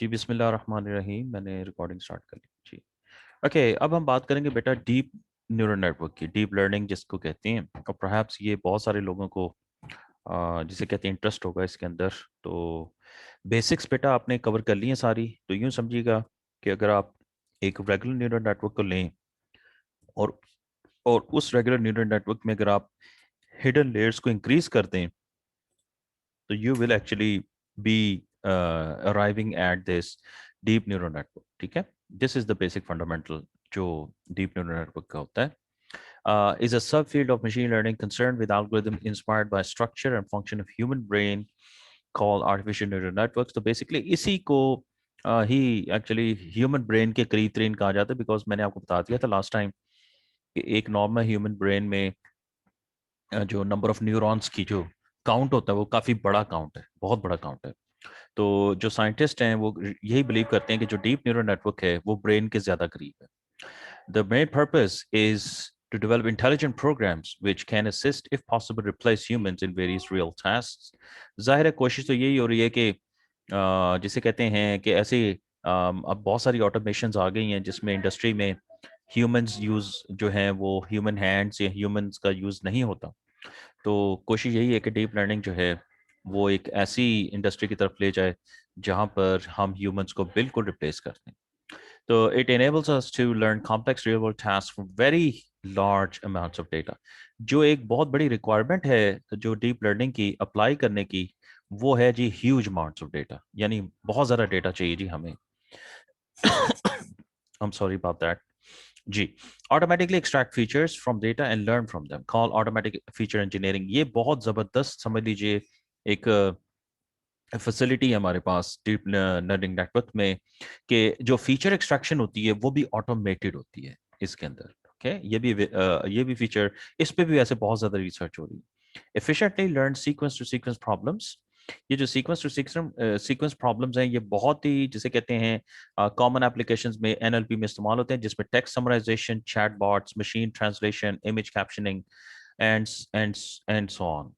जी, बिस्मिल्लाहिर्रहमानिर्रहीम। मैंने recording start कर ली जी। ओके, अब हम बात करेंगे बेटा डीप न्यूरल नेटवर्क की, डीप लर्निंग जिसको कहते हैं। और परहैप्स ये बहुत सारे लोगों को जिसे कहते हैं इंटरेस्ट होगा इसके अंदर। तो बेसिक्स बेटा आपने कवर कर ली हैं सारी। तो यूँ समझिएगा कि अगर आप एक रेगुलर न्यूरल नेटवर्क को लें और उस रेगुलर न्यूरल नेटवर्क में अगर आप हिडन लेयर्स को इंक्रीज कर दें तो you will actually be arriving at this deep neural network. ठीक है, this is the basic fundamental जो डीप न्यूरल नेटवर्क का होता है। Is a subfield of machine learning concerned with algorithm inspired by structure and function of human brain called artificial neural networks। तो basically इसी को ही actually human brain के करीब तरीन कहा जाता है, बिकॉज मैंने आपको बता दिया था लास्ट टाइम कि एक नॉर्मल ह्यूमन ब्रेन में जो नंबर ऑफ न्यूरॉन्स की जो काउंट होता है वो काफ़ी बड़ा काउंट है, बहुत बड़ा काउंट है। तो जो साइंटिस्ट हैं वो यही बिलीव करते हैं कि जो डीप न्यूरल नेटवर्क है वो ब्रेन के ज़्यादा करीब है। The main purpose is to develop intelligent programs which can assist, if possible, replace humans in various real tasks। जाहिर है कोशिश तो यही हो रही है कि जिसे कहते हैं कि ऐसे अब बहुत सारी ऑटोमेशंस आ गई हैं जिसमें इंडस्ट्री में ह्यूमंस यूज़ जो हैं वो ह्यूमन हैंड्स या ह्यूमंस का यूज़ नहीं होता। तो कोशिश यही है कि डीप लर्निंग जो है वो एक ऐसी इंडस्ट्री की तरफ ले जाए जहाँ पर हम ह्यूमंस को बिल्कुल रिप्लेस कर दें। So it enables us to learn complex real world tasks from very large amounts of data। जो एक बहुत बड़ी रिक्वायरमेंट है जो डीप लर्निंग की अप्लाई करने की, वो है जी ह्यूज अमाउंट्स ऑफ डेटा, यानी बहुत ज़्यादा डेटा चाहिए जी हमें। I'm sorry about that जी। Automatically extract features from data and learn from them, call automatic feature engineering. ये बहुत ज़बरदस्त समझ लीजिए एक फैसिलिटी है हमारे पास डीप लर्निंग नेटवर्क में कि जो फीचर एक्सट्रैक्शन होती है वो भी ऑटोमेटेड होती है इसके अंदर। ओके, ये भी फीचर, इस पे भी वैसे बहुत ज़्यादा रिसर्च हो रही है। Efficiently learn sequence to sequence problems. ये जो सीक्वेंस टू सीक्वेंस प्रॉब्लम्स हैं ये बहुत ही जिसे कहते हैं कॉमन एप्लीकेशंस में एनएलपी में इस्तेमाल होते हैं, जिसमें text summarization, chatbots, machine translation, image captioning and and and so on.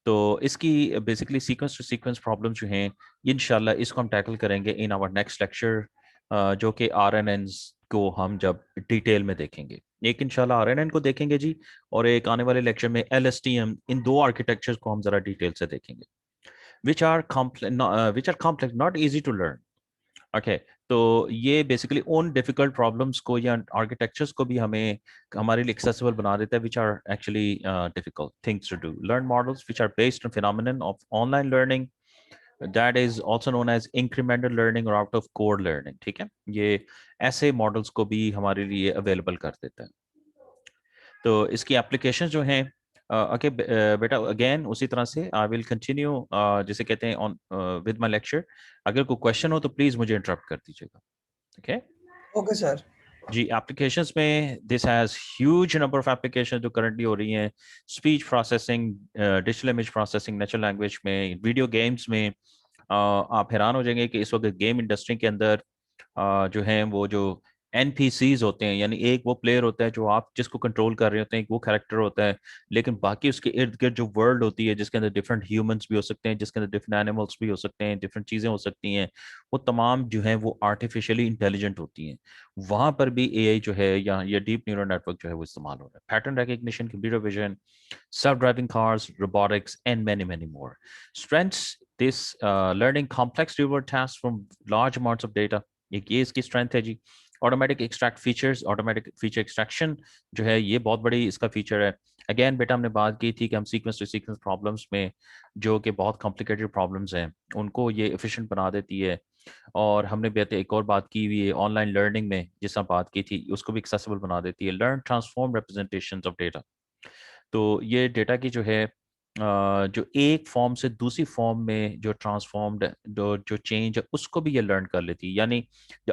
तो इसकी basically sequence to sequence problem जो हैं इंशाल्लाह इसको हम टैकल करेंगे इन आवर नेक्स्ट लेक्चर, जो कि आरएनएन्स को हम जब डिटेल में देखेंगे। एक इंशाल्लाह आरएनएन को देखेंगे जी, और एक आने वाले लेक्चर में एलएसटीएम, इन दो आर्किटेक्चर्स को हम जरा डिटेल से देखेंगे, which are complex not easy to learn. Okay, तो ये बेसिकली उन डिफिकल्ट प्रॉब्लम्स को या आर्किटेक्चर्स को भी हमें हमारे लिए एक्सेसिबल बना देता है, which are actually difficult things to do. Learn models which are based on phenomenon of online learning, that is also known as incremental learning और आउट ऑफ कोड लर्निंग। ठीक है, ये ऐसे मॉडल्स को भी हमारे लिए अवेलेबल कर देता है। तो इसकी एप्लीकेशन जो हैं ओके बेटा, अगेन उसी तरह से आई विल कंटिन्यू जिसे कहते हैं ऑन विद माय लेक्चर। अगर कोई क्वेश्चन हो तो प्लीज मुझे इंटरप्ट कर दीजिएगा। Okay okay sir. जी, एप्लीकेशंस में this has huge number of application जो करंटली हो रही हैं। Speech processing, digital image processing, natural language में, वीडियो गेम्स में। आप हैरान हो जाएंगे कि इस वक्त गेम इंडस्ट्री के अंदर जो हैं वो जो एनपीसीज होते हैं, यानी एक वो प्लेयर होता है जो आप जिसको कंट्रोल कर रहे होते हैं, एक वो कैरेक्टर होता है, लेकिन बाकी उसके इर्द गिर्द जो वर्ल्ड होती है जिसके अंदर डिफरेंट ह्यूमंस भी हो सकते हैं, जिसके अंदर डिफरेंट एनिमल्स भी हो सकते हैं, डिफरेंट चीज़ें हो सकती हैं, वो तमाम जो हैं वो आर्टिफिशियली इंटेलिजेंट होती हैं। वहां पर भी एआई जो है या ये डीप न्यूरल नेटवर्क जो है वो इस्तेमाल हो रहा है। Pattern recognition, computer vision, self driving cars, robotics, and many, many more. Strengths this learning complex real world tasks from large amounts of data। एक ये इसकी स्ट्रेंथ है जी। Automatic extract features, automatic feature extraction जो है ये बहुत बड़ी इसका फीचर है। अगेन बेटा हमने बात की थी कि हम सीक्वेंस टू सीक्वेंस प्रॉब्लम्स में जो कि बहुत कॉम्प्लिकेटेड प्रॉब्लम्स हैं उनको ये एफिशिएंट बना देती है। और हमने भी एक और बात की हुई है ऑनलाइन लर्निंग में, जिसमें बात की थी, उसको भी एक्सेसिबल बना देती है। Learn transform representation of data. तो ये डेटा की जो है जो एक फॉर्म से दूसरी फॉर्म में जो ट्रांसफॉर्म्ड जो चेंज है उसको भी ये लर्न कर लेती है। यानी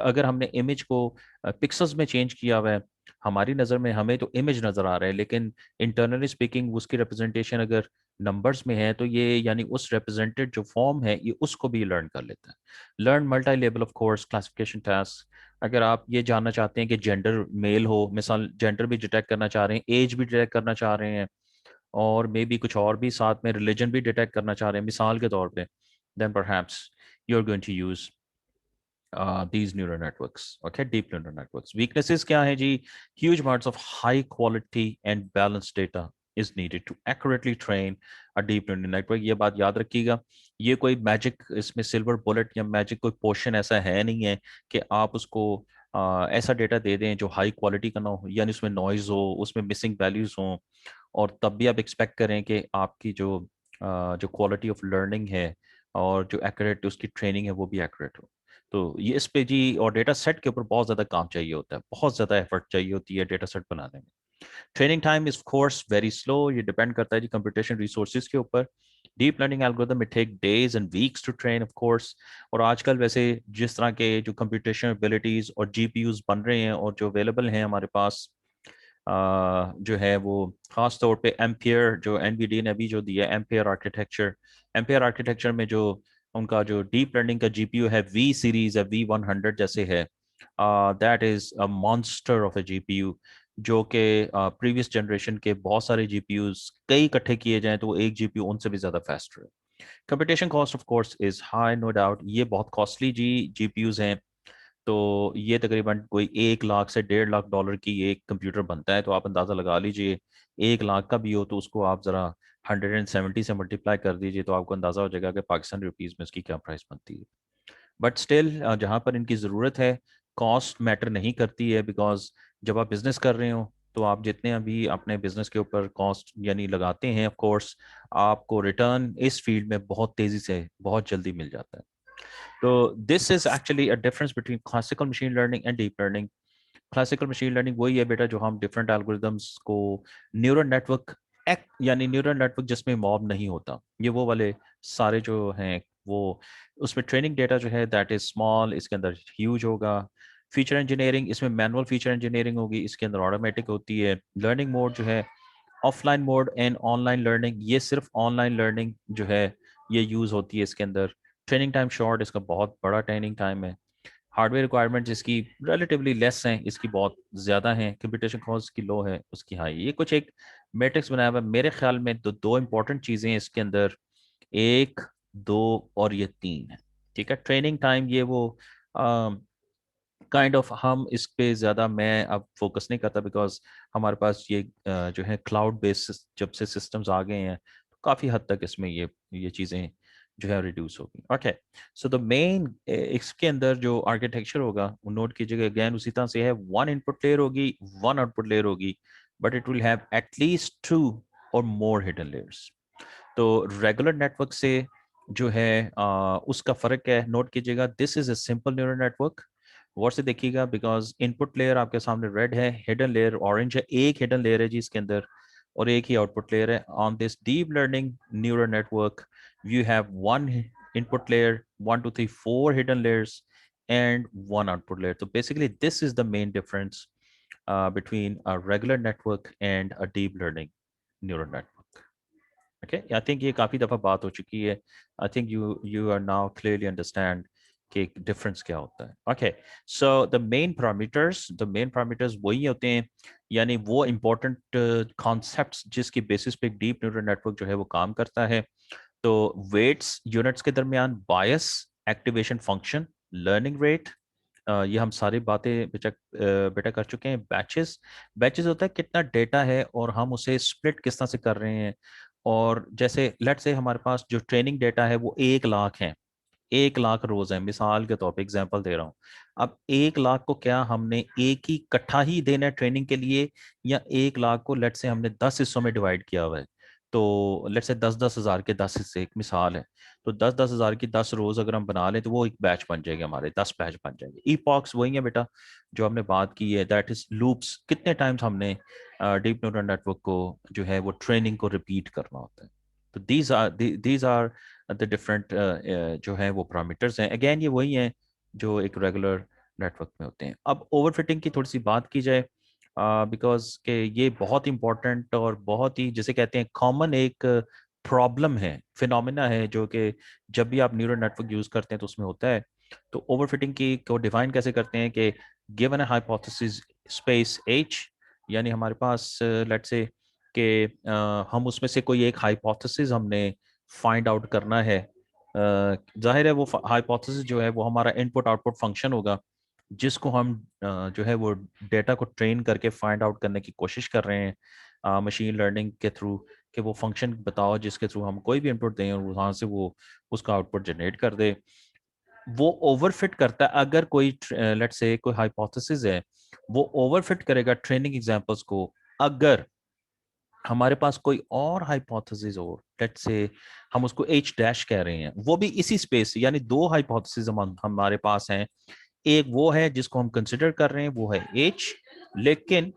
अगर हमने इमेज को पिक्सल्स में चेंज किया हुआ है, हमारी नज़र में हमें तो इमेज नज़र आ रहा है, लेकिन इंटरनली स्पीकिंग उसकी रिप्रेजेंटेशन अगर नंबर्स में है तो ये यानी उस रिप्रेजेंटेड जो फॉर्म है ये उसको भी लर्न कर लेता है। Learn multi level of course classification task. अगर आप ये जानना चाहते हैं कि जेंडर मेल हो, मिसाल जेंडर भी डिटेक्ट करना चाह रहे हैं, एज भी डिटेक्ट करना चाह रहे हैं, और मे बी कुछ और भी साथ में रिलीजन भी डिटेक्ट करना चाह रहे हैं मिसाल के तौर पे, then perhaps you are going to use these neural networks. Okay, deep neural networks. Weaknesses क्या है जी? Huge amounts of high quality and balanced data is needed to accurately train a deep neural network. ये बात याद रखिएगा. ये कोई magic इसमें silver bullet या मैजिक कोई पोशन ऐसा है नहीं है कि आप उसको ऐसा डेटा दे दें जो हाई क्वालिटी का ना हो, यानी उसमें नॉइज हो, उसमें मिसिंग वैल्यूज हो, और तब भी आप एक्सपेक्ट करें कि आपकी जो क्वालिटी ऑफ लर्निंग है और जो एक्यूरेट उसकी ट्रेनिंग है वो भी एक्यूरेट हो. तो ये इस पे जी, और डेटा सेट के ऊपर बहुत ज़्यादा काम चाहिए होता है, बहुत ज़्यादा एफर्ट चाहिए होती है डेटा सेट बनाने में. Training time is course very slow. ये डिपेंड करता है जी कंप्यूटेशन रिसोर्सेज के ऊपर. Deep learning algorithm it take days and weeks to train of course. और आजकल वैसे जिस तरह के जो कंप्यूटेशन एबिलिटीज और जीपीयूज बन रहे हैं और जो अवेलेबल हैं हमारे पास, जो है वो खास तौर पे एम्पियर, जो एनवीडी ने अभी जो दिया एम्पियर आर्किटेक्चर. एम्पियर आर्किटेक्चर में जो उनका जो डीप लर्निंग का जीपीयू है, वी सीरीज है, V100 जैसे है, that is a monster of a GPU. जो कि प्रीवियस जनरेशन के बहुत सारे जीपीयूज कई इकट्ठे किए जाएं तो वो एक जीपीयू उनसे भी ज़्यादा फास्टर है. Computation cost of course is high, no doubt. ये बहुत कॉस्टली जी जीपीयूज हैं. तो ये तकरीबन कोई 1 लाख से 1.5 लाख डॉलर की एक कंप्यूटर बनता है. तो आप अंदाज़ा लगा लीजिए, 1 लाख का भी हो तो उसको आप ज़रा 170 से मल्टीप्लाई कर दीजिए तो आपको अंदाज़ा हो जाएगा कि पाकिस्तान रुपीज़ में उसकी क्या प्राइस बनती है. बट स्टिल जहाँ पर इनकी ज़रूरत है, कॉस्ट मैटर नहीं करती है. बिकॉज जब आप बिज़नेस कर रहे हो तो आप जितने अभी अपने बिजनेस के ऊपर कॉस्ट यानी लगाते हैं, ऑफ कोर्स आपको रिटर्न इस फील्ड में बहुत तेज़ी से बहुत जल्दी मिल जाता है. तो this is actually a difference between classical machine learning and deep learning. Classical machine learning वही है बेटा जो हम डिफरेंट एल्गोरिदम्स को न्यूरल नेटवर्क यानी न्यूरल नेटवर्क जिसमें मॉब नहीं होता, ये वो वाले सारे जो हैं वो, उसमें ट्रेनिंग डेटा जो है दैट इज स्मॉल, इसके अंदर ह्यूज होगा. फीचर इंजीनियरिंग, इसमें मैनुअल फीचर इंजीनियरिंग होगी, इसके अंदर ऑटोमेटिक होती है. लर्निंग मोड जो है offline mode and online learning, ये सिर्फ ऑनलाइन लर्निंग जो है ये यूज़ होती है इसके अंदर. ट्रेनिंग टाइम शॉर्ट, इसका बहुत बड़ा ट्रेनिंग टाइम है. हार्डवेयर रिक्वायरमेंट जिसकी रिलेटिवली लेस हैं, इसकी बहुत ज़्यादा हैं. कंप्यूटेशन कॉस्ट की लो है, उसकी हाई. ये कुछ एक मैट्रिक्स बनाया हुआ है मेरे ख्याल में. तो दो इंपॉर्टेंट चीज़ें हैं इसके अंदर, एक, दो और ये तीन है. ठीक है, ट्रेनिंग टाइम ये वो हम इस पे ज़्यादा मैं अब फोकस नहीं करता बिकॉज हमारे पास ये जो है क्लाउड बेस्ड जब से सिस्टम्स आ गए हैं तो काफ़ी हद तक इसमें ये चीज़ें जो है रिड्यूस होगी. ओके, सो द मेन इसके अंदर जो आर्किटेक्चर होगा वो नोट कीजिएगा अगेन उसी तरह से है. वन इनपुट लेयर होगी, वन आउटपुट लेयर होगी, but it will have at least two or more hidden layers. तो रेगुलर नेटवर्क से जो है उसका फ़र्क है. नोट कीजिएगा this is a simple neural network. गौर से देखिएगा बिकॉज इनपुट लेयर आपके सामने रेड है, हिडन लेयर ऑरेंज है. एक हिडन लेयर है जी इसके अंदर और एक ही आउटपुट लेयर है. On this deep learning neural network you have one input layer, 1 2 3 4 hidden layers and one output layer. So basically this is the main difference between a regular network and a deep learning neural network. Okay, I think ये काफी दफा बात हो चुकी है. I think you are now clearly understand कि difference क्या होता है. Okay, so the main parameters वही होते हैं, यानी वो इम्पोर्टेंट कॉन्सेप्ट्स जिसकी बेसिस पे डीप न्यूरल नेटवर्क जो है वो काम करता है. तो वेट्स यूनिट्स के दरमियान, बायस, एक्टिवेशन फंक्शन, लर्निंग रेट, ये हम सारी बातें बेटा कर चुके हैं. बैचेस, बैचेस होता है कितना डेटा है और हम उसे स्प्लिट किस तरह से कर रहे हैं. और जैसे लेट्स से हमारे पास जो ट्रेनिंग डेटा है वो 1 लाख है, 1 लाख रोज है, मिसाल के तौर पे एग्जांपल दे रहा हूँ. अब 1 लाख को क्या हमने एक ही इकट्ठा ही देना है ट्रेनिंग के लिए, या 1 लाख को लेट से हमने 10 हिस्सों में डिवाइड किया हुआ है. तो लेट से 10-10 हज़ार के 10 हिस्से, एक मिसाल है. तो 10-10 हज़ार की 10 रोज अगर हम बना लें तो वो एक बैच बन जाएगी, हमारे 10 बैच बन जाएंगे. ईपॉक्स वही है बेटा जो हमने बात की है, दैट इज लूप्स. कितने टाइम्स हमने डीप न्यूरल नेटवर्क को जो है वो ट्रेनिंग को रिपीट करना होता है. तो दीज आर द डिफरेंट जो है वो पैरामीटर्स हैं. अगेन ये वही हैं जो एक रेगुलर नेटवर्क में होते हैं. अब ओवरफिटिंग की थोड़ी सी बात की जाए बिकॉज के ये बहुत इंपॉर्टेंट और बहुत ही जिसे कहते हैं कॉमन एक प्रॉब्लम है, फिनोमिना है, जो कि जब भी आप न्यूरल नेटवर्क यूज करते हैं तो उसमें होता है. तो ओवरफिटिंग की को डिफाइन कैसे करते हैं कि given a hypothesis space H, यानी हमारे पास लेट्स से कि हम उसमें से कोई एक हाइपोथेसिस हमने फाइंड आउट करना है जाहिर है वो हाइपोथेसिस जो है वो हमारा इनपुट आउटपुट फंक्शन होगा, जिसको हम जो है वो डेटा को ट्रेन करके फाइंड आउट करने की कोशिश कर रहे हैं मशीन लर्निंग के थ्रू, कि वो फंक्शन बताओ जिसके थ्रू हम कोई भी इनपुट दें और वहाँ से वो उसका आउटपुट जनरेट कर दे। वो ओवरफिट करता है, अगर कोई लेट्स से कोई हाइपोथेसिस है, वो ओवरफिट करेगा ट्रेनिंग एग्जांपल्स को। अगर हमारे पास कोई और हाइपोथेसिस हो, लेट्स से हम उसको एच डैश कह रहे हैं, वो भी इसी स्पेस, यानी दो हाइपोथेसिस हमारे पास हैं। एक वो है जिसको हम कंसिडर कर रहे हैं, वो है एच, लेकिन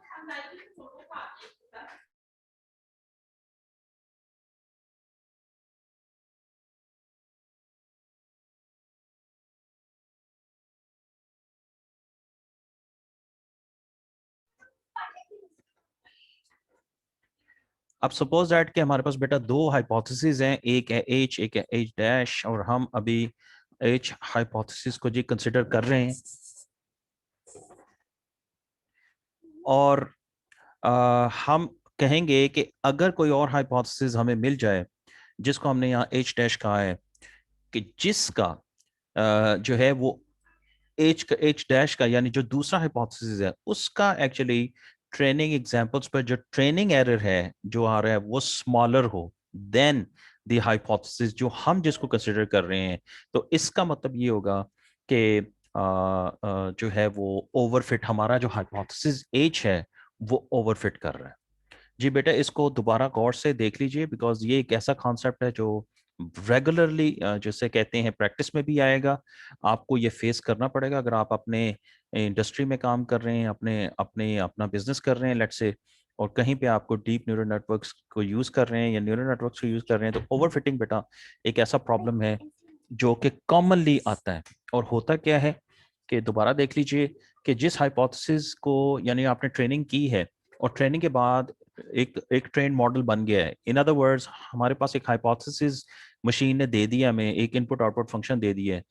अब सपोज दैट कि हमारे पास बेटा दो हाइपोथेसिस हैं, एक है एच, एक है एच डैश, और हम अभी एच हाइपोथेसिस को जी कंसिडर कर रहे हैं। और हम कहेंगे कि अगर कोई और हाइपोथेसिस हमें मिल जाए, जिसको हमने यहाँ एच डैश कहा है, कि जिसका जो है वो एच डैश का, यानी जो दूसरा हाइपोथेसिस है उसका एक्चुअली ट्रेनिंग एग्जांपल्स पर जो ट्रेनिंग एरर है जो आ रहा है वो स्मॉलर हो देन द हाइपोथेसिस जो हम जिसको कंसिडर कर रहे हैं, तो इसका मतलब ये होगा कि जो है वो ओवरफिट, हमारा जो हाइपोथेसिस एच है वो ओवरफिट कर रहा है। जी बेटा, इसको दोबारा गौर से देख लीजिए, बिकॉज ये एक ऐसा कॉन्सेप्ट है जो रेगुलरली जैसे कहते हैं प्रैक्टिस में भी आएगा। आपको ये फेस करना पड़ेगा अगर आप अपने इंडस्ट्री में काम कर रहे हैं, अपने अपने अपना बिजनेस कर रहे हैं लेट्स से, और कहीं पे आपको डीप न्यूरल नेटवर्क्स को यूज कर रहे हैं या न्यूरल नेटवर्क्स को यूज कर रहे हैं, तो ओवरफिटिंग बेटा एक ऐसा प्रॉब्लम है जो कि कॉमनली आता है। और होता क्या है कि दोबारा देख लीजिए कि जिस हाइपोथेसिस को यानी आपने ट्रेनिंग की है, और ट्रेनिंग के बाद एक एक ट्रेन मॉडल बन गया है, इन अदर वर्ड्स हमारे पास एक हाइपोथेसिस मशीन ने दे दिया, हमें एक इनपुट आउटपुट फंक्शन दे दिया है।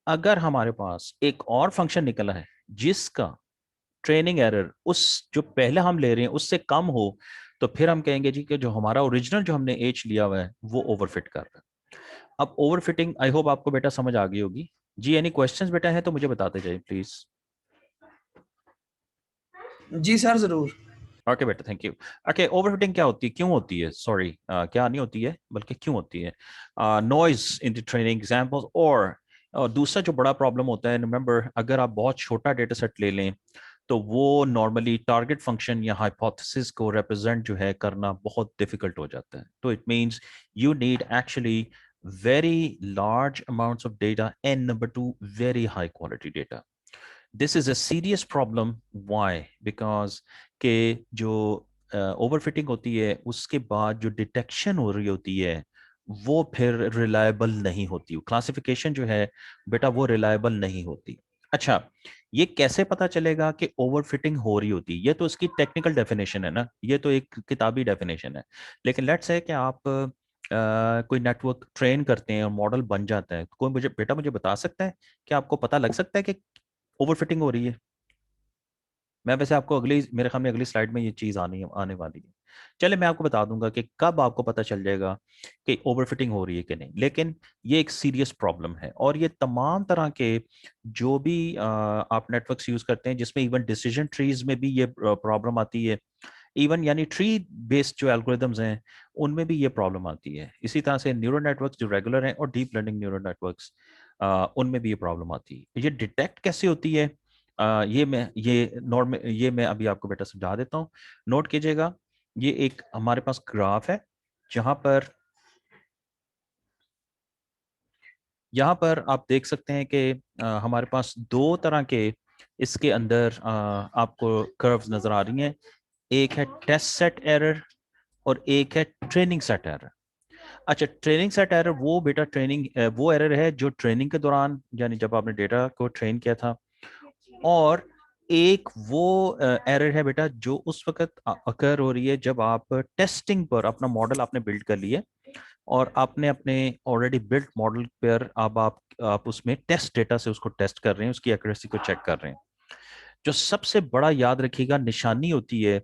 अगर हमारे पास एक और फंक्शन निकला है जिसका ट्रेनिंग एरर उस जो पहले हम ले रहे हैं उससे कम हो, तो फिर हम कहेंगे जी कि जो हमारा ओरिजिनल जो हमने एच लिया हुआ है वो ओवरफिट कर रहा है। अब ओवरफिटिंग आई होप आपको बेटा समझ आ गई होगी। जी एनी क्वेश्चंस बेटा है तो मुझे बताते जाइए प्लीज। जी सर, ज़रूर। ओके बेटा, थैंक यू। ओके, ओवरफिटिंग क्या होती है, क्यों होती है, सॉरी क्या नहीं होती है बल्कि क्यों होती है? Noise in the training examples, और दूसरा जो बड़ा प्रॉब्लम होता है, रिमेंबर अगर आप बहुत छोटा डेटा सेट ले लें तो वो नॉर्मली टारगेट फंक्शन या हाइपोथेसिस को रिप्रेजेंट जो है करना बहुत डिफिकल्ट हो जाता है। तो it means you need actually very large amounts of data, and number two, very high quality data. This is a serious problem. Why? Because के जो ओवरफिटिंग होती है उसके बाद जो डिटेक्शन हो रही होती है वो फिर रिलायबल नहीं होती, क्लासिफिकेशन जो है बेटा वो रिलायबल नहीं होती। अच्छा, ये कैसे पता चलेगा कि ओवरफिटिंग हो रही होती है? ये तो इसकी टेक्निकल डेफिनेशन है ना, ये तो एक किताबी डेफिनेशन है। लेकिन लेट्स है कि आप कोई नेटवर्क ट्रेन करते हैं और मॉडल बन जाता है, कोई मुझे बेटा मुझे बता सकता है कि आपको पता लग सकता है कि ओवरफिटिंग हो रही है? मैं वैसे आपको अगली, मेरे ख्याल में अगली स्लाइड में ये चीज आने वाली है। चले मैं आपको बता दूंगा कि कब आपको पता चल जाएगा कि ओवरफिटिंग हो रही है कि नहीं। लेकिन ये एक सीरियस प्रॉब्लम है, और ये तमाम तरह के जो भी आप नेटवर्क्स यूज करते हैं, जिसमें इवन डिसीजन ट्रीज में भी ये प्रॉब्लम आती है, इवन यानी ट्री बेस्ड जो एल्गोरिदम्स हैं उनमें भी ये प्रॉब्लम आती है। इसी तरह से न्यूरल नेटवर्क्स जो रेगुलर हैं और डीप लर्निंग न्यूरल नेटवर्क्स, उनमें भी ये प्रॉब्लम आती है। ये डिटेक्ट कैसे होती है, ये मैं अभी आपको बेटा समझा देता हूँ। नोट कीजिएगा, ये एक हमारे पास ग्राफ है जहां पर यहाँ पर आप देख सकते हैं कि हमारे पास दो तरह के इसके अंदर आपको कर्व्स नजर आ रही हैं। एक है टेस्ट सेट एरर और एक है ट्रेनिंग सेट एरर। अच्छा, ट्रेनिंग सेट एरर वो बेटा ट्रेनिंग वो एरर है जो ट्रेनिंग के दौरान, यानी जब आपने डेटा को ट्रेन किया था, और एक वो एरर है बेटा जो उस वक्त अकर हो रही है जब आप टेस्टिंग पर अपना मॉडल आपने बिल्ड कर लिए, और आपने अपने ऑलरेडी बिल्ट मॉडल पर अब आप उसमें टेस्ट डेटा से उसको टेस्ट कर रहे हैं, उसकी एक्यूरेसी को चेक कर रहे हैं। जो सबसे बड़ा याद रखिएगा निशानी होती है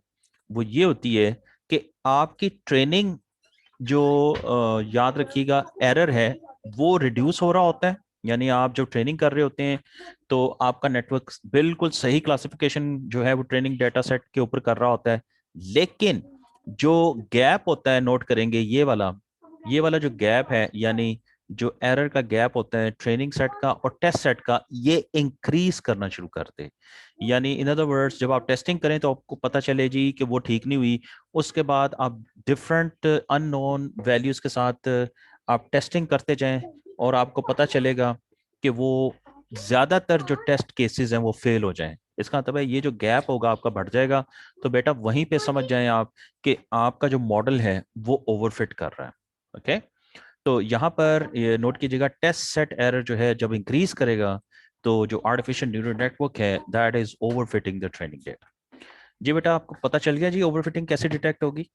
वो ये होती है कि आपकी ट्रेनिंग जो याद रखिएगा एरर है वो रिड्यूस हो रहा होता है। यानी आप जब ट्रेनिंग कर रहे होते हैं तो आपका नेटवर्क बिल्कुल सही क्लासिफिकेशन जो है वो ट्रेनिंग डेटा सेट के ऊपर कर रहा होता है। लेकिन जो गैप होता है, नोट करेंगे ये वाला जो गैप है, यानी जो एरर का गैप होता है ट्रेनिंग सेट का और टेस्ट सेट का, ये इंक्रीज करना शुरू करते हैं। यानी इन अदर वर्ड्स, जब आप टेस्टिंग करें तो आपको पता चले जी कि वो ठीक नहीं हुई, उसके बाद आप डिफरेंट अननोन वैल्यूज के साथ आप टेस्टिंग करते जाएं और आपको पता चलेगा कि वो ज्यादातर जो टेस्ट केसेस हैं वो फेल हो जाएं। इसका मतलब है ये जो गैप होगा आपका बढ़ जाएगा। तो बेटा वहीं पे समझ जाएं आप कि आपका जो मॉडल है वो ओवरफिट कर रहा है। ओके, तो यहाँ पर ये नोट कीजिएगा, टेस्ट सेट एरर जो है जब इंक्रीज करेगा तो जो आर्टिफिशियल न्यूरल नेटवर्क है that is overfitting the training data. जी बेटा, आपको पता चल गया जी ओवरफिटिंग कैसे डिटेक्ट होगी?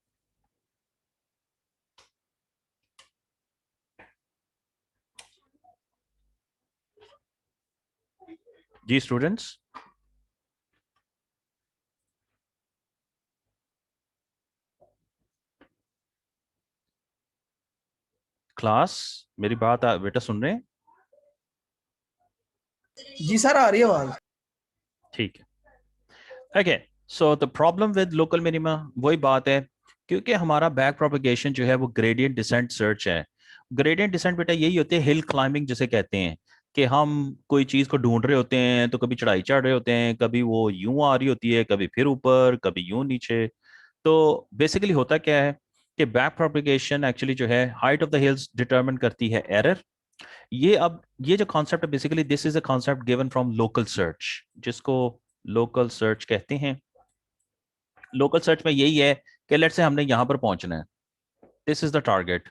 जी स्टूडेंट्स, क्लास, मेरी बात बेटा सुन रहे हैं? जी सर, आ रही है आवाज। ठीक है। Okay, so the problem with local minima वही बात है, क्योंकि हमारा बैक प्रोपगेशन जो है वो ग्रेडियंट डिसेंट सर्च है। ग्रेडियंट डिसेंट बेटा यही होती है हिल क्लाइंबिंग जिसे कहते हैं, कि हम कोई चीज को ढूंढ रहे होते हैं तो कभी चढ़ाई चढ़ रहे होते हैं, कभी वो यूं आ रही होती है, कभी फिर ऊपर, कभी यूं नीचे। तो बेसिकली होता क्या है कि बैक प्रोपगेशन एक्चुअली जो है height of the hills determine करती है एरर। ये जो कॉन्सेप्ट है basically this is a concept given from local search, जिसको लोकल सर्च कहते हैं। लोकल सर्च में यही है कि लेट से हमने यहाँ पर पहुंचना है, दिस इज द टारगेट,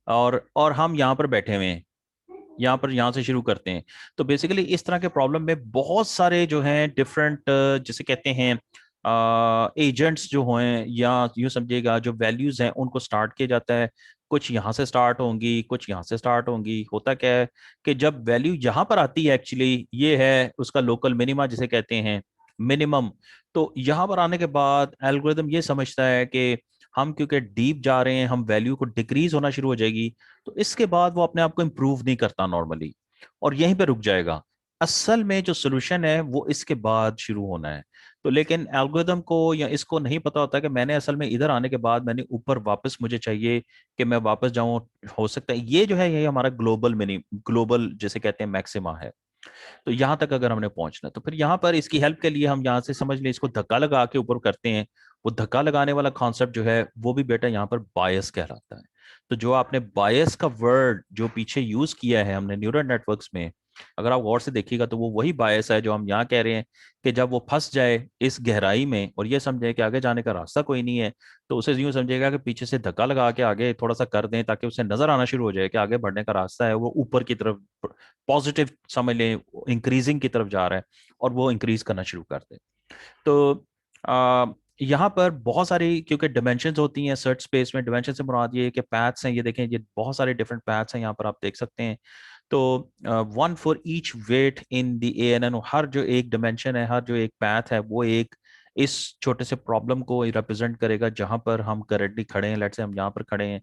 और हम यहाँ पर बैठे हुए हैं, यहाँ से शुरू करते हैं। तो बेसिकली इस तरह के प्रॉब्लम में बहुत सारे जो हैं डिफरेंट, जिसे कहते हैं एजेंट्स जो हैं, या यूं समझिएगा जो वैल्यूज हैं उनको स्टार्ट किया जाता है। कुछ यहाँ से स्टार्ट होंगी, कुछ यहाँ से स्टार्ट होंगी। होता क्या है कि जब वैल्यू यहाँ पर आती है, एक्चुअली ये है उसका लोकल मिनिमा जिसे कहते हैं मिनिमम। तो यहाँ पर आने के बाद एल्गोरिदम ये समझता है कि हम क्योंकि डीप जा रहे हैं, हम वैल्यू को डिक्रीज होना शुरू हो जाएगी, तो इसके बाद वो अपने आप को इम्प्रूव नहीं करता नॉर्मली, और यहीं पे रुक जाएगा। असल में जो सोल्यूशन है वो इसके बाद शुरू होना है। तो लेकिन एल्गोरिदम को या इसको नहीं पता होता कि मैंने असल में इधर आने के बाद मैंने ऊपर वापस मुझे चाहिए कि मैं वापस जाऊं। हो सकता है ये जो है ये हमारा ग्लोबल जिसे कहते हैं मैक्सिमा है। तो यहाँ तक अगर हमने पहुंचना, तो फिर यहाँ पर इसकी हेल्प के लिए हम यहाँ से समझ लें इसको धक्का लगा के ऊपर करते हैं। वो धक्का लगाने वाला कॉन्सेप्ट जो है वो भी बेटा यहाँ पर बायस कहलाता है। तो जो आपने बायस का वर्ड जो पीछे यूज किया है हमने न्यूरल नेटवर्क्स में, अगर आप गौर से देखिएगा तो वो वही बायस है जो हम यहाँ कह रहे हैं कि जब वो फंस जाए इस गहराई में और ये समझे कि आगे जाने का रास्ता कोई नहीं है, तो उसे यूं समझेगा कि पीछे से धक्का लगा के आगे थोड़ा सा कर दें ताकि उसे नजर आना शुरू हो जाए कि आगे बढ़ने का रास्ता है, वो ऊपर की तरफ पॉजिटिव समझ लें, इंक्रीजिंग की तरफ जा रहा है, और वो इंक्रीज करना शुरू कर दे। तो आ, यहाँ पर बहुत सारी क्योंकि डिमेंशंस होती हैं सर्च स्पेस में, डिमेंशन से मुराद ये है कि पैथ्स हैं, ये देखें ये बहुत सारे डिफरेंट पैथ्स हैं यहाँ पर आप देख सकते हैं। तो one for each weight in the ANN, हर जो एक डिमेंशन है, हर जो एक पैथ है वो एक इस छोटे से प्रॉब्लम को रिप्रेजेंट करेगा जहां पर हम करेंटली खड़े हैं। लेट्स से हम यहाँ पर खड़े हैं,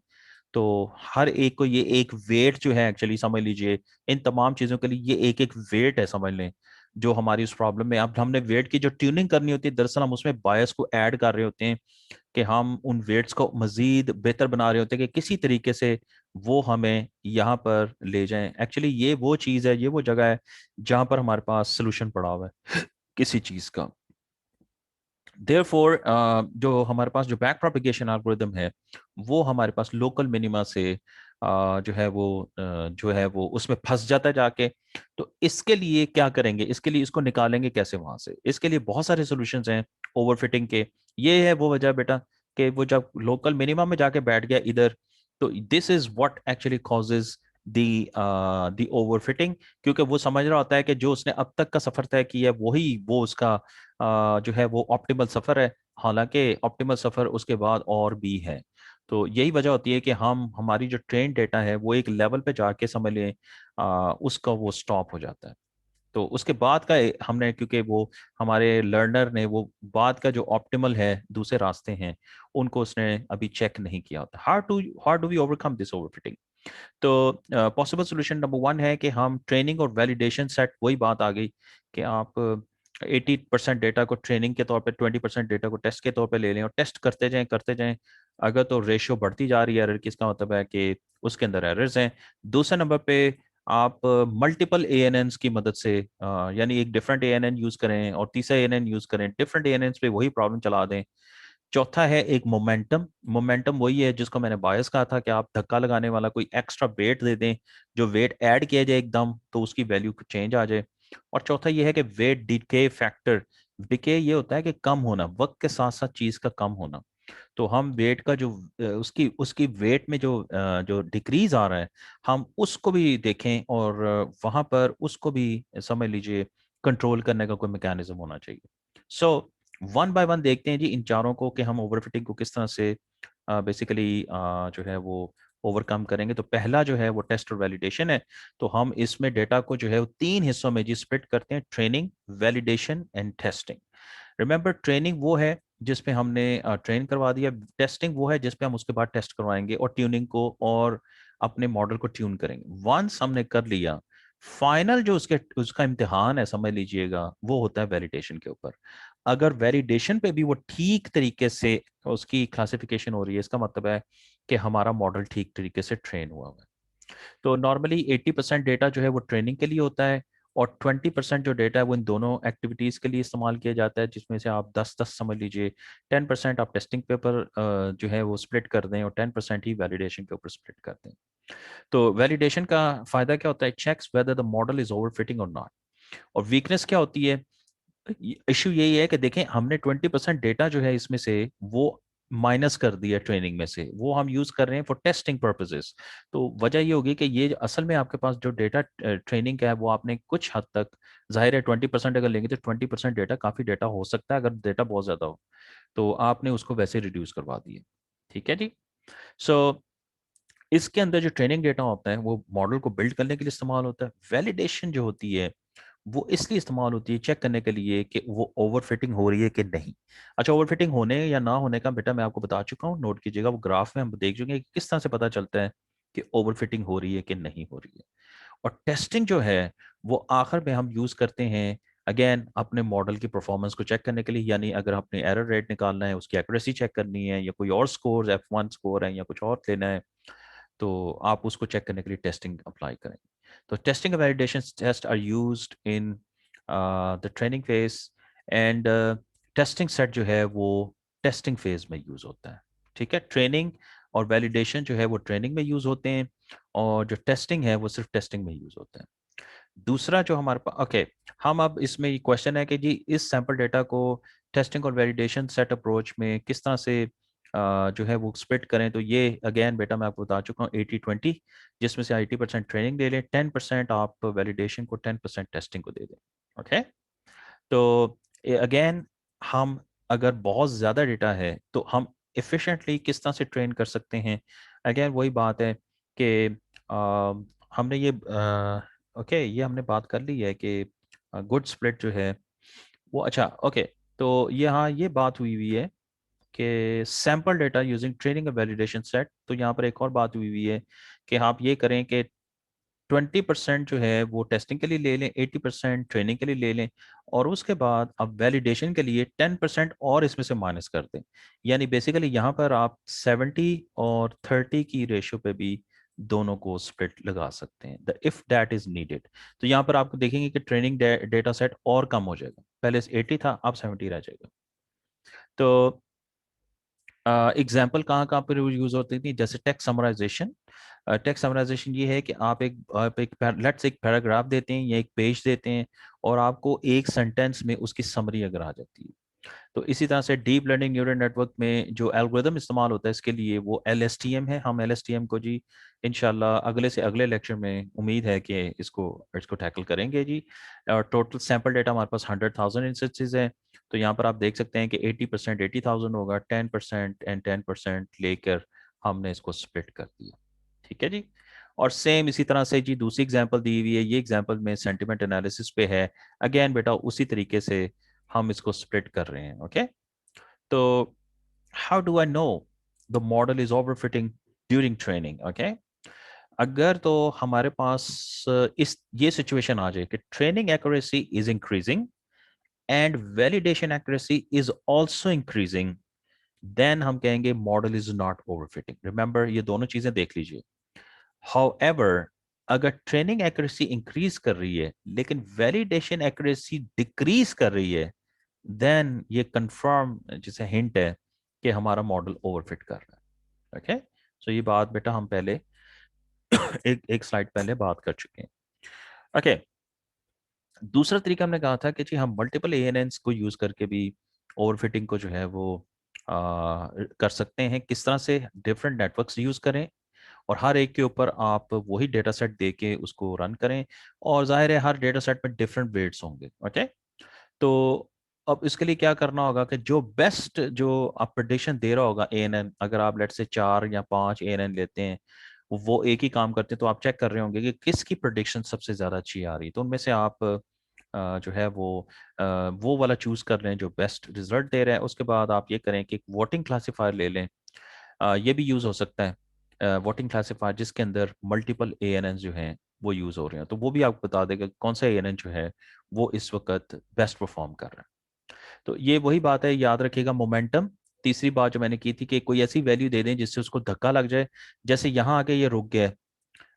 तो हर एक को ये एक वेट जो है एक्चुअली समझ लीजिए, इन तमाम चीजों के लिए ये एक एक वेट है समझ लें, जो हमारी उस प्रॉब्लम में। अब हमने वेट की जो ट्यूनिंग करनी होती है, दरअसल हम उसमें बायस को ऐड कर रहे होते हैं कि हम उन वेट्स को मजीद बेहतर बना रहे होते हैं कि किसी तरीके से वो हमें यहाँ पर ले जाएं। एक्चुअली ये वो चीज़ है, ये वो जगह है जहाँ पर हमारे पास सोल्यूशन पड़ा हुआ है किसी चीज़ का। देयरफॉर जो हमारे पास जो बैक प्रोपगेशन एल्गोरिदम है वो हमारे पास लोकल मिनिमा से जो है वो जो है वो उसमें फंस जाता है जाके। तो इसके लिए क्या करेंगे, इसके लिए इसको निकालेंगे कैसे वहां से? इसके लिए बहुत सारे सॉल्यूशंस हैं ओवरफिटिंग के। ये है वो वजह बेटा कि वो जब लोकल मिनिमा में जाके बैठ गया इधर, तो this is what actually causes the overfitting. क्योंकि वो समझ रहा होता है कि जो उसने अब तक का सफर तय किया है वही वो उसका जो है वो ऑप्टिमल सफर है। हालांकि ऑप्टिमल सफर उसके बाद और भी है। तो यही वजह होती है कि हम हमारी जो ट्रेन डेटा है वो एक लेवल पे जाके समझ लें उसका वो स्टॉप हो जाता है। तो उसके बाद का हमने, क्योंकि वो हमारे लर्नर ने वो बाद का जो ऑप्टिमल है दूसरे रास्ते हैं उनको उसने अभी चेक नहीं किया होता। How do we overcome this overfitting? तो पॉसिबल सोल्यूशन नंबर 1 है कि हम ट्रेनिंग और वैलिडेशन सेट, वही बात आ गई कि आप 80% डेटा को ट्रेनिंग के तौर पे, 20% डेटा को टेस्ट के तौर पे ले लें और टेस्ट करते जाएं। अगर तो रेशियो बढ़ती जा रही है एरर की, इसका मतलब है कि उसके अंदर एरर्स हैं। दूसरे नंबर पे आप मल्टीपल एएनएन की मदद से यानी एक डिफरेंट एएनएन यूज करें और तीसरा एएनएन यूज करें, डिफरेंट एएनएन पे वही प्रॉब्लम चला दें। चौथा है एक मोमेंटम। मोमेंटम वही है जिसको मैंने बायस कहा था कि आप धक्का लगाने वाला कोई एक्स्ट्रा वेट दे दें, जो वेट ऐड किया जाए एकदम तो उसकी वैल्यू चेंज आ जाए। और चौथा ये है कि वेट डिके फैक्टर। डिके ये होता है कि कम होना, वक्त के साथ साथ चीज का कम होना। तो हम वेट का जो उसकी उसकी वेट में जो डिक्रीज आ रहा है, हम उसको भी देखें और वहां पर उसको भी समझ लीजिए कंट्रोल करने का कोई मैकेनिज्म होना चाहिए। सो वन बाय वन देखते हैं जी इन चारों को कि हम ओवरफिटिंग को किस तरह से बेसिकली जो है वो ओवरकम करेंगे। तो पहला जो है वो टेस्ट और वैलिडेशन है। तो हम इसमें डेटा को जो है वो 3 हिस्सों में जी स्प्लिट करते हैं: training, validation and testing. Remember, training वो है जिसपे हमने ट्रेन करवा दिया, टेस्टिंग वो है जिसपे हम उसके बाद टेस्ट करवाएंगे और ट्यूनिंग को और अपने मॉडल को ट्यून करेंगे। वंस हमने कर लिया, फाइनल जो उसका इम्तिहान है समझ लीजिएगा वो होता है वैलिडेशन के ऊपर। अगर वैलिडेशन पे भी वो ठीक तरीके से उसकी क्लासिफिकेशन हो रही है, इसका मतलब है कि हमारा मॉडल ठीक तरीके से ट्रेन हुआ है। तो नॉर्मली 80% डेटा जो है वो ट्रेनिंग के लिए होता है और 20% जो डेटा है वो इन दोनों एक्टिविटीज़ के लिए इस्तेमाल किया जाता है, जिसमें से आप 10-10 समझ लीजिए। 10% आप टेस्टिंग पेपर जो है वो स्प्लिट कर दें और 10% ही वैलिडेशन के ऊपर स्प्लिट कर दें। तो वैलिडेशन का फ़ायदा क्या होता है? Checks whether the model is overfitting और नॉट। और वीकनेस क्या होती है? इश्यू यही है कि देखें हमने 20% डेटा जो है इसमें से वो माइनस कर दिया ट्रेनिंग में से, वो हम यूज कर रहे हैं फॉर टेस्टिंग पर्पसेस। तो वजह ये होगी कि ये असल में आपके पास जो डेटा ट्रेनिंग का है वो आपने कुछ हद तक, जाहिर है 20% अगर लेंगे तो 20% डेटा काफी डेटा हो सकता है अगर डेटा बहुत ज्यादा हो, तो आपने उसको वैसे रिड्यूस करवा दिया। ठीक है जी। सो इसके अंदर जो ट्रेनिंग डेटा होता है वो मॉडल को बिल्ड करने के लिए इस्तेमाल होता है। वैलिडेशन जो होती है वो इसलिए इस्तेमाल होती है चेक करने के लिए कि वो ओवरफिटिंग हो रही है कि नहीं। अच्छा, ओवरफिटिंग होने या ना होने का बेटा मैं आपको बता चुका हूँ, नोट कीजिएगा। वो ग्राफ में हम देख चुके हैं कि किस तरह से पता चलता है कि ओवरफिटिंग हो रही है कि नहीं हो रही है। और टेस्टिंग जो है वो आखिर में हम यूज करते हैं अगेन अपने मॉडल की परफॉर्मेंस को चेक करने के लिए, यानी अगर आपने एरर रेट निकालना है, उसकी एक्यूरेसी चेक करनी है, या कोई और स्कोर F1 स्कोर है या कुछ और लेना है, तो आप उसको चेक करने के लिए टेस्टिंग अप्लाई करें। तो testing and validation test are used in the training phase and testing set जो है वो टेस्टिंग फेज में यूज होता है। ठीक है, ट्रेनिंग और वैलिडेशन जो है वो ट्रेनिंग में यूज होते हैं और जो टेस्टिंग है वो सिर्फ टेस्टिंग में यूज होता है। दूसरा जो हमारे पास, ओके, हम अब इसमें ये क्वेश्चन है कि जी इस सैंपल डेटा को टेस्टिंग और वैलिडेशन सेट अप्रोच में किस तरह से जो है वो स्प्लिट करें। तो ये अगेन बेटा मैं आपको बता चुका हूँ 80-20, जिसमें से 80% ट्रेनिंग दे लें, 10% आप वैलिडेशन को, 10% टेस्टिंग को दे दें। ओके, तो अगेन हम अगर बहुत ज़्यादा डेटा है तो हम एफिशिएंटली किस तरह से ट्रेन कर सकते हैं। अगेन वही बात है कि हमने ये ओके ये हमने बात कर ली है कि गुड स्प्लिट जो है वो, अच्छा ओके, तो यहाँ ये बात हुई हुई है कि sample data using training and validation set. तो यहाँ पर एक और बात हुई हुई है कि आप ये करें कि 20% जो है वो टेस्टिंग के लिए ले लें, 80% ट्रेनिंग के लिए ले लें, और उसके बाद अब वैलिडेशन के लिए 10% और इसमें से माइनस कर दें। यानी बेसिकली यहाँ पर आप 70-30 की रेशियो पे भी दोनों को स्प्लिट लगा सकते हैं, the if that is needed. तो यहाँ पर आपको देखेंगे कि ट्रेनिंग डेटा सेट और कम हो जाएगा, पहले 80 था अब 70 रह जाएगा। तो एग्जाम्पल कहाँ कहाँ पर यूज होती थी, जैसे टेक्स्ट समराइजेशन। टेक्स्ट समराइजेशन ये है कि आप एक लेट्स एक पैराग्राफ देते हैं या एक पेज देते हैं और आपको एक सेंटेंस में उसकी समरी अगर आ जाती है। तो इसी तरह से डीप लर्निंग न्यूरल नेटवर्क में जो एल्गोरिदम इस्तेमाल होता है इसके लिए वो LSTM है। हम LSTM को जी इंशाल्लाह अगले से अगले लेक्चर में उम्मीद है कि इसको इसको टैकल करेंगे जी। और टोटल सैंपल डेटा हमारे पास 100,000 इंस्टेंसेस है। तो यहाँ पर आप देख सकते हैं कि 80% 80,000 होगा, 10% एंड 10% लेकर हमने इसको स्प्लिट कर दिया। ठीक है जी। और सेम इसी तरह से जी दूसरी एग्जांपल दी हुई है, ये एग्जांपल में सेंटिमेंट एनालिसिस पे है। अगेन बेटा उसी तरीके से हम इसको स्प्लिट कर रहे हैं। ओके, तो how do I know the model is overfitting during training? Okay, अगर तो हमारे पास इस ये सिचुएशन आ जाए कि training accuracy is increasing and validation accuracy is also increasing, then हम कहेंगे model is not overfitting. Remember, ये दोनों चीजें देख लीजिए। हाउएवर, अगर ट्रेनिंग एक्यूरेसी इंक्रीज कर रही है लेकिन वैलिडेशन एक्यूरेसी डिक्रीज कर रही है, देन ये कंफर्म जिसे हिंट है कि हमारा मॉडल ओवरफिट कर रहा है। ओके, सो ये बात बेटा हम पहले एक एक स्लाइड पहले बात कर चुके हैं। ओके, दूसरा तरीका हमने कहा था कि जी हम मल्टीपल एएनएन्स को यूज करके भी ओवरफिटिंग को जो है वो कर सकते हैं। किस तरह से? डिफरेंट नेटवर्क्स यूज करें और हर एक के ऊपर आप वही डेटा सेट दे के उसको रन करें, और जाहिर है हर डेटा सेट में डिफरेंट वेट्स होंगे। ओके, तो अब इसके लिए क्या करना होगा कि जो बेस्ट जो आप प्रेडिक्शन दे रहा होगा एएनएन, अगर आप लेट से 4 या 5 एएनएन लेते हैं, वो एक ही काम करते हैं, तो आप चेक कर रहे होंगे कि किसकी प्रेडिक्शन सबसे ज्यादा अच्छी आ रही है। तो उनमें से आप जो है वो वाला चूज कर लें जो बेस्ट रिजल्ट दे रहा है। उसके बाद आप ये करें कि एक वोटिंग क्लासीफायर ले लें। ये भी यूज हो सकता है, वोटिंग क्लासीफायर जिसके अंदर मल्टीपल एएनएन जो हैं वो यूज हो रहे हैं, तो वो भी आपको बता देगा कौन सा एएनएन जो है वो इस वक्त बेस्ट परफॉर्म कर रहा है। तो ये वही बात है, याद रखिएगा मोमेंटम। तीसरी बात जो मैंने की थी कि कोई ऐसी वैल्यू दे दें जिससे उसको धक्का लग जाए। जैसे यहाँ आके ये रुक गया है,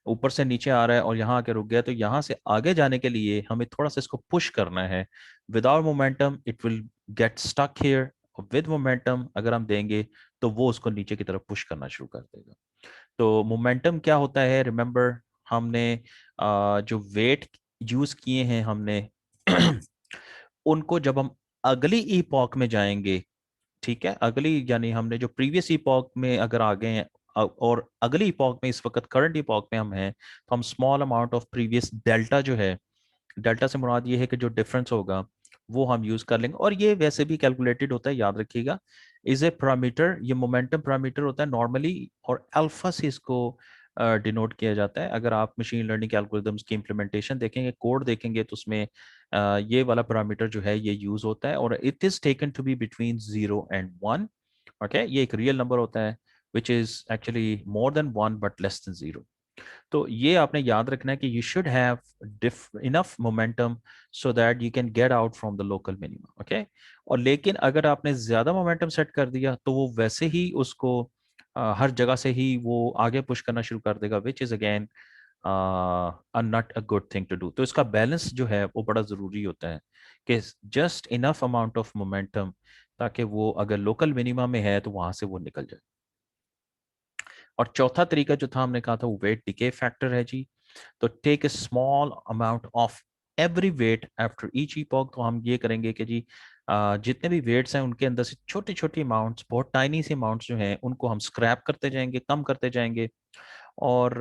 ऊपर से नीचे आ रहा है और यहाँ आके रुक गया, तो यहाँ से आगे जाने के लिए हमें थोड़ा सा इसको पुश करना है। Without momentum it will get stuck here, with momentum अगर हम देंगे तो वो उसको नीचे की तरफ पुश करना शुरू कर देगा। तो मोमेंटम क्या होता है? रिमेंबर, हमने जो वेट यूज किए हैं हमने उनको जब हम अगली ईपॉक में जाएंगे, ठीक है, अगली यानी हमने जो प्रीवियस ईपॉक में अगर आ गए हैं और अगली ईपॉक में इस वक्त करंट ईपॉक में हम हैं, तो हम small amount of previous delta जो है, डेल्टा से मुराद ये है कि जो डिफरेंस होगा वो हम यूज कर लेंगे। और ये वैसे भी कैलकुलेटेड होता है, याद रखिएगा। इज ए पैरामीटर, ये मोमेंटम पैरामीटर होता है नॉर्मली, और अल्फा से इसको डिनोट किया जाता है। अगर आप मशीन लर्निंग एल्गोरिथम्स की इम्प्लीमेंटेशन देखेंगे, कोड देखेंगे, तो उसमें ये वाला पैरामीटर जो है ये यूज होता है, और it is taken to be between 0 and 1। Okay, ये एक रियल नंबर होता है which is actually more than 1 but less than 0। तो ये आपने याद रखना है कि you should have enough momentum so that you can get out from the local minimum. Okay, और लेकिन अगर आपने ज्यादा मोमेंटम सेट कर दिया तो वो वैसे ही उसको हर जगह से ही वो आगे पुश करना शुरू कर देगा, which is again not a good thing to do. तो इसका बैलेंस जो है वो बड़ा जरूरी होता है कि just enough amount of momentum, ताकि वो अगर लोकल मिनिमा में है तो वहां से वो निकल जाए। और चौथा तरीका जो था हमने कहा था वो वेट डिके फैक्टर है जी। तो take a small amount of every weight after each epoch. तो हम ये करेंगे कि जी जितने भी वेट्स हैं उनके अंदर से छोटी छोटी अमाउंट्स, बहुत टाइनी सी अमाउंट्स जो हैं उनको हम स्क्रैप करते जाएंगे, कम करते जाएंगे। और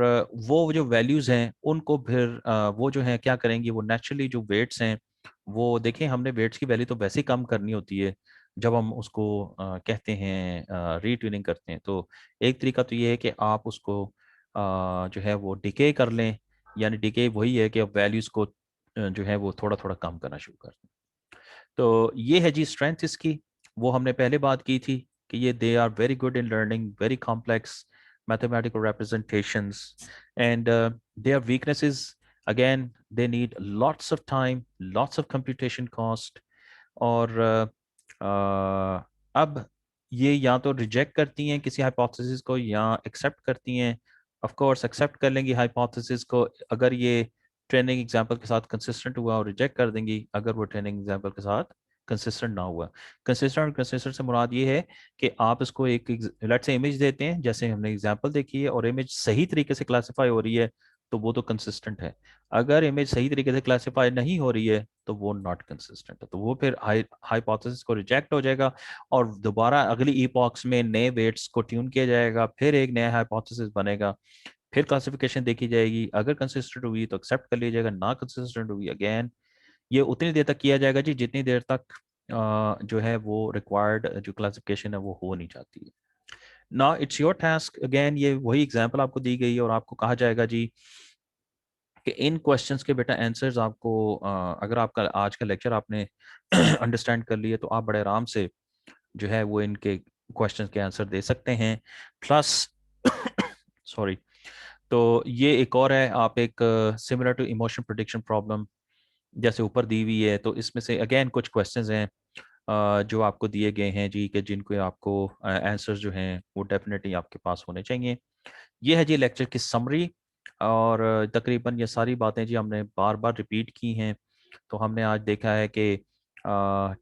वो जो वैल्यूज हैं उनको फिर वो जो है क्या करेंगी, वो नेचुरली जो वेट्स हैं वो देखें, हमने वेट्स की वैल्यू तो वैसे ही कम करनी होती है जब हम उसको कहते हैं रीट्यूनिंग करते हैं। तो एक तरीका तो ये है कि आप उसको जो है वो डिके कर लें, यानी डिके वही है कि आप वैल्यूज को जो है वो थोड़ा थोड़ा कम करना शुरू कर दें। तो ये है जी स्ट्रेंथ इसकी। वो हमने पहले बात की थी कि ये they are very good in learning very complex mathematical representations, and their weaknesses, again, they need lots of time, lots of computation cost, और अब ये या तो रिजेक्ट करती हैं किसी हाइपोथेसिस को या एक्सेप्ट करती हैं। ऑफ कोर्स एक्सेप्ट कर लेंगी हाइपोथेसिस को अगर ये ट्रेनिंग एग्जांपल के साथ कंसिस्टेंट हुआ, और रिजेक्ट कर देंगी अगर वो ट्रेनिंग एग्जांपल के साथ कंसिस्टेंट ना हुआ। कंसिस्टेंट और कंसिस्टेंट से मुराद ये है कि आप इसको एक लेट से इमेज देते हैं जैसे हमने एग्जांपल देखी है, और इमेज सही तरीके से क्लासिफाई हो रही है तो वो तो कंसिस्टेंट है। अगर इमेज सही तरीके से क्लासिफाई नहीं हो रही है तो वो नॉट कंसिस्टेंट है, तो वो फिर हाइपोथेसिस को रिजेक्ट हो जाएगा, और दोबारा अगली ईपॉक्स में नए वेट्स को ट्यून किया जाएगा, फिर एक नया हाइपोथेसिस बनेगा, फिर क्लासिफिकेशन देखी जाएगी, अगर कंसिस्टेंट हुई तो एक्सेप्ट कर लिया जाएगा, ना कंसिस्टेंट हुई अगेन ये उतनी देर तक किया जाएगा जी जितनी देर तक जो है वो रिक्वायर्ड जो क्लासिफिकेशन है वो हो नहीं जाती है। ना इट्स योर टास्क, अगेन ये वही एग्जांपल आपको दी गई है और आपको कहा जाएगा जी कि इन क्वेश्चंस के बेटा आंसर्स आपको अगर आपका आज का लेक्चर आपने अंडरस्टैंड कर लिए तो आप बड़े आराम से जो है वो इनके क्वेश्चंस के आंसर दे सकते हैं। प्लस सॉरी, तो ये एक और है, आप एक similar to emotion prediction problem जैसे ऊपर दी हुई है, तो इसमें से अगेन कुछ क्वेश्चंस हैं जो आपको दिए गए हैं जी, कि जिनको आपको आंसर्स जो हैं वो डेफिनेटली आपके पास होने चाहिए। ये है जी लेक्चर की समरी, और तकरीबन ये सारी बातें जी हमने बार बार रिपीट की हैं। तो हमने आज देखा है कि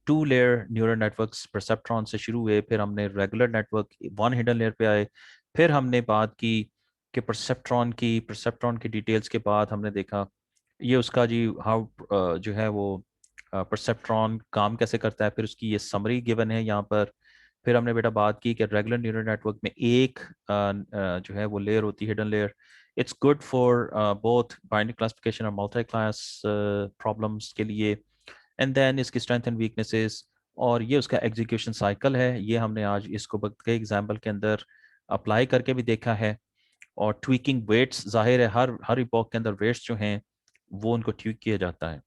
2 लेयर न्यूरल नेटवर्क्स परसेप्ट्रॉन से शुरू हुए, फिर हमने रेगुलर नेटवर्क 1 हिडन लेयर पे आए, फिर हमने बात की कि परसेप्ट्रॉन की डिटेल्स के बाद हमने देखा ये उसका जी हाउ जो है वो परसेप्ट्रॉन काम कैसे करता है, फिर उसकी ये समरी गिवन है यहाँ पर। फिर हमने बेटा बात की कि रेगुलर न्यूरल नेटवर्क में एक जो है वो लेयर होती है, hidden layer. It's good for both binary classification और मल्टी क्लास प्रॉब्लम्स के लिए। एंड देन इसकी स्ट्रेंथ एंड वीकनेसेस, और ये उसका एग्जीक्यूशन साइकिल है, ये हमने आज इसको के एग्जाम्पल के अंदर अप्लाई करके भी देखा है। और ट्वीकिंग वेट्स, जाहिर है हर इपॉक के अंदर वेट्स जो हैं वो उनको ट्वीक किया जाता है।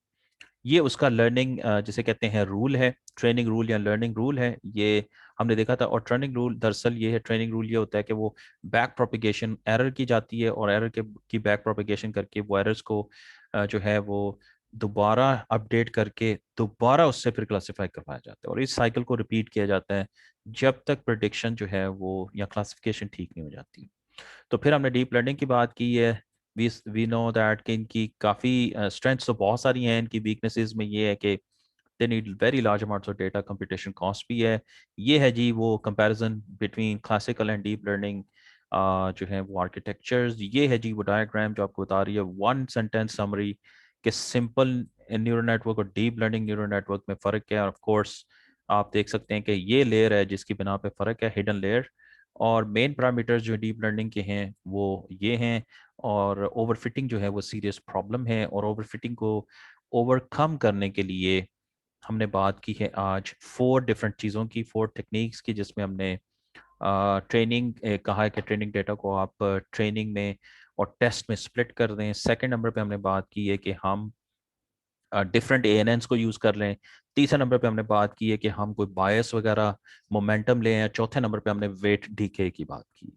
ये उसका लर्निंग जिसे कहते हैं रूल है, ट्रेनिंग रूल या लर्निंग रूल है, ये हमने देखा था। और ट्रेनिंग रूल दरअसल ये है, ट्रेनिंग रूल ये होता है कि वो बैक प्रोपिगेशन एरर की जाती है, और एरर के की बैक प्रोपिगेशन करके वो एरर्स को जो है वो दोबारा अपडेट करके दोबारा उससे फिर क्लासीफाई करवाया जाता है, और इस साइकिल को रिपीट किया जाता है जब तक प्रिडिक्शन जो है वो या क्लासिफिकेशन ठीक नहीं हो जाती। तो फिर हमने डीप लर्निंग की बात की है। वी नो दैट कि इनकी काफ़ी स्ट्रेंथ्स तो बहुत सारी हैं, इनकी वीकनेसेस में ये है कि they need very large amounts of data, computation cost भी है। ये है जी वो comparison between classical and deep learning जो है वो आर्किटेक्चर्स। ये है जी वो डायग्राम जो आपको बता रही है 1 सेंटेंस समरी कि सिंपल न्यूरल नेटवर्क और डीप लर्निंग न्यूरल नेटवर्क में फ़र्क क्या है। ऑफ कोर्स आप देख सकते हैं कि ये लेयर है जिसकी बिना पे फ़र्क है, हिडन लेयर। और मेन पैरामीटर्स जो डीप लर्निंग के हैं वो ये हैं। और ओवरफिटिंग जो है वो सीरियस प्रॉब्लम है, और ओवरफिटिंग को ओवरकम करने के लिए हमने बात की है आज 4 डिफरेंट चीज़ों की, 4 टेक्निक्स की, जिसमें हमने ट्रेनिंग कहा है कि ट्रेनिंग डेटा को आप ट्रेनिंग में और टेस्ट में स्प्लिट कर दें। सेकंड नंबर पे हमने बात की है कि हम डिफरेंट एएनएन्स को यूज़ कर लें। तीसरे नंबर पे हमने बात की है कि हम कोई बायस वगैरह मोमेंटम लें। चौथे नंबर पे हमने वेट डीके की बात की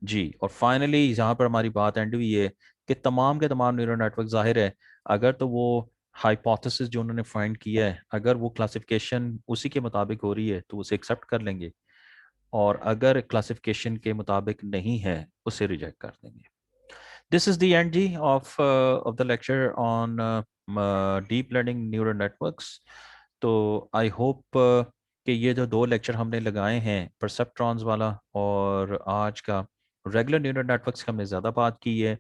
जी। और फाइनली यहाँ पर हमारी बात एंड हुई है कि तमाम के तमाम न्यूरल नेटवर्क, जाहिर है अगर तो वो हाइपोथेसिस जो उन्होंने फाइंड किया है, अगर वो क्लासिफिकेशन उसी के मुताबिक हो रही है तो उसे एक्सेप्ट कर लेंगे, और अगर क्लासिफिकेशन के मुताबिक नहीं है उसे रिजेक्ट कर देंगे। This is the end G of the lecture on deep learning neural networks. तो आई होप कि ये जो 2 लेक्चर हमने लगाए हैं, परसेप्ट्रॉन्स वाला और आज का रेगुलर न्यूरल नेटवर्क्स की, हमने ज़्यादा बात की है।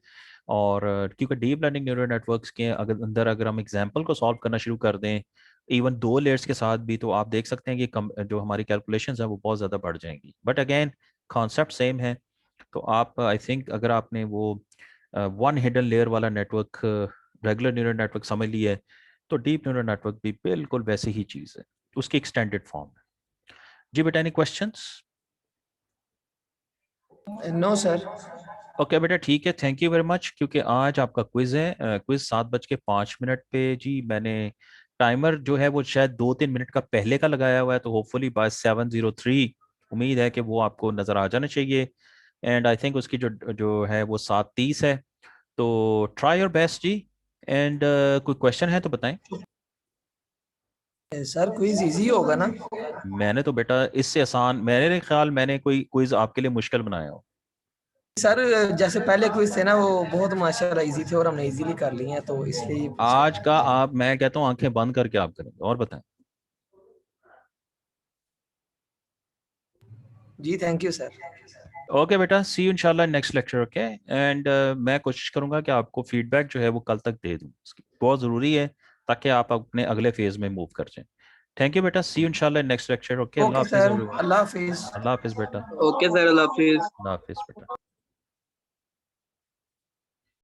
और क्योंकि डीप लर्निंग न्यूरल नेटवर्क्स के अगर हम एग्जांपल को सॉल्व करना शुरू कर दें इवन 2 लेयर्स के साथ भी, तो आप देख सकते हैं कि जो हमारी कैलकुलेशंस हैं वो बहुत ज़्यादा बढ़ जाएंगी। बट अगेन कॉन्सेप्ट सेम है। तो आप आई थिंक अगर आपने वो 1 हिडन लेयर वाला नेटवर्क रेगुलर न्यूरल नेटवर्क समझ लिया है, तो डीप न्यूरल नेटवर्क भी बिल्कुल वैसी ही चीज़ है, उसकी एक्सटेंडेड फॉर्म है। जी बेटा, any questions? No sir. Okay बेटा, ठीक है, थैंक यू वेरी मच। क्योंकि आज आपका क्विज है, क्विज 7:05 पे जी। मैंने टाइमर जो है वो शायद 2-3 मिनट का पहले का लगाया हुआ है, तो होपफुली बाय 7:03 उम्मीद है कि वो आपको नज़र आ जाना चाहिए। एंड आई थिंक उसकी जो जो है वो 7:30 है। तो ट्राई योर बेस्ट जी। एंड कोई क्वेश्चन है तो बताएं। सर क्विज इजी होगा ना? मैंने तो बेटा इससे आसान, मेरे ख्याल मैंने कोई क्विज आपके लिए मुश्किल बनाया हो। सर जैसे पहले क्विज थे ना वो बहुत माशाल्लाह इजी थे और हमने इजीली कर लिए हैं, तो इसलिए पूछा। आज का आप, मैं कहता हूँ आंखें बंद करके आप करेंगे, और बताएं। जी थैंक यू सर। ओके बेटा, सी यू इंशाल्लाह नेक्स्ट लेक्चर। ओके। एंड मैं कोशिश करूंगा कि आपको फीडबैक जो है वो कल तक दे दूं, इसकी बहुत ज़रूरी है ताकि आप अपने अगले फेज में मूव कर जाएं। थैंक यू बेटा, सी यू इंशाल्लाह नेक्स्ट लेक्चर। ओके, अल्लाह ओके हाफिज़ सर, एवरीवन। अल्लाह हाफिज। अल्लाह हाफिज़ बेटा। ओके सर, अल्लाह हाफिज। अल्लाह हाफिज़ बेटा।